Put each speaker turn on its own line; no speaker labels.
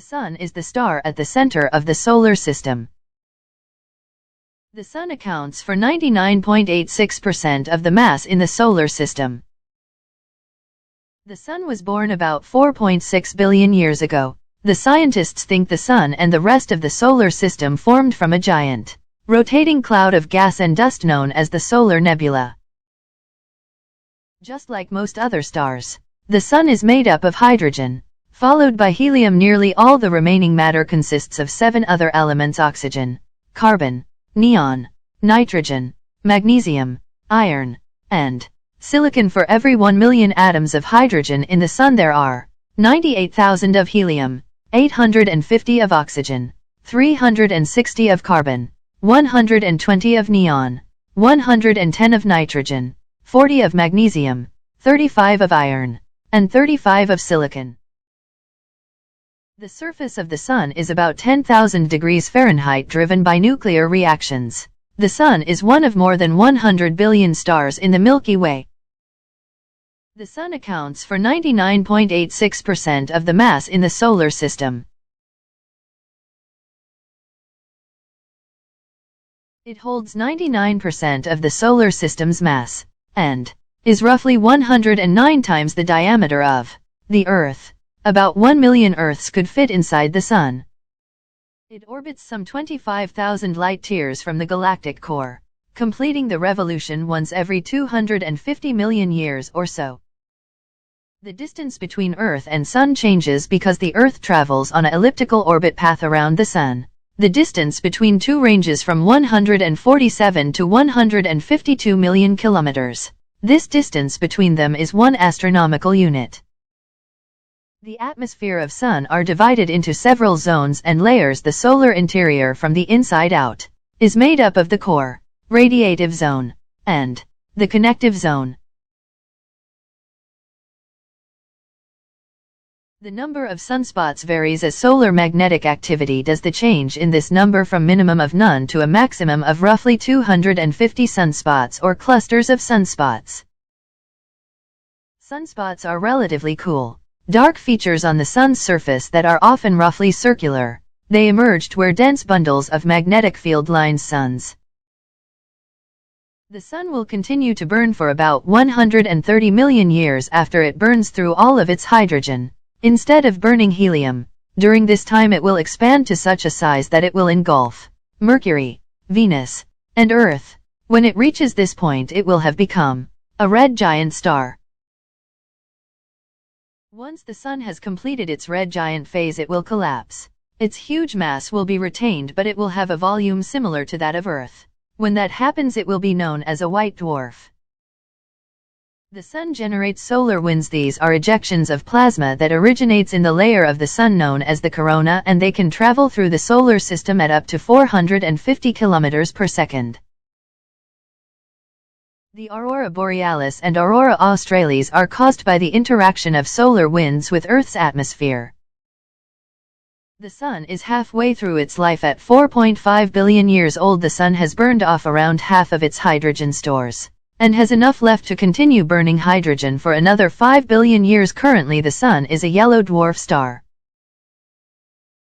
The Sun is the star at the center of the solar system. The Sun accounts for 99.86% of the mass in the solar system. The Sun was born about 4.6 billion years ago. The scientists think the Sun and the rest of the solar system formed from a giant, rotating cloud of gas and dust known as the solar nebula. Just like most other stars, the Sun is made up of hydrogen, followed by helium. Nearly all the remaining matter consists of 7 other elements: oxygen, carbon, neon, nitrogen, magnesium, iron, and silicon. For every 1 million atoms of hydrogen in the Sun there are 98,000 of helium, 850 of oxygen, 360 of carbon, 120 of neon, 110 of nitrogen, 40 of magnesium, 35 of iron, and 35 of silicon. The surface of the Sun is about 10,000 degrees Fahrenheit, driven by nuclear reactions. The Sun is one of more than 100 billion stars in the Milky Way. The Sun accounts for 99.86% of the mass in the solar system. It holds 99% of the solar system's mass, and is roughly 109 times the diameter of the Earth. About 1 million Earths could fit inside the Sun. It orbits some 25,000 light-years from the galactic core, completing the revolution once every 250 million years or so. The distance between Earth and Sun changes because the Earth travels on an elliptical orbit path around the Sun. The distance between two ranges from 147 to 152 million kilometers. This distance between them is 1 astronomical unit. The atmosphere of Sun are divided into several zones and layers. The solar interior from the inside out is made up of the core, radiative zone, and the connective zone. The number of sunspots varies as solar magnetic activity does. The change in this number from minimum of none to a maximum of roughly 250 sunspots or clusters of sunspots. Sunspots are relatively cool, dark features on the Sun's surface that are often roughly circular. They emerged where dense bundles of magnetic field lined suns. The Sun will continue to burn for about 130 million years after it burns through all of its hydrogen, instead of burning helium. During this time it will expand to such a size that it will engulf Mercury, Venus, and Earth. When it reaches this point it will have become a red giant star. Once the Sun has completed its red giant phase it will collapse. Its huge mass will be retained, but it will have a volume similar to that of Earth. When that happens it will be known as a white dwarf. The Sun generates solar winds. These are ejections of plasma that originates in the layer of the Sun known as the corona, and they can travel through the solar system at up to 450 kilometers per second. The Aurora Borealis and Aurora Australis are caused by the interaction of solar winds with Earth's atmosphere. The Sun is halfway through its life at 4.5 billion years old. The Sun has burned off around half of its hydrogen stores, and has enough left to continue burning hydrogen for another 5 billion years. Currently the Sun is a yellow dwarf star.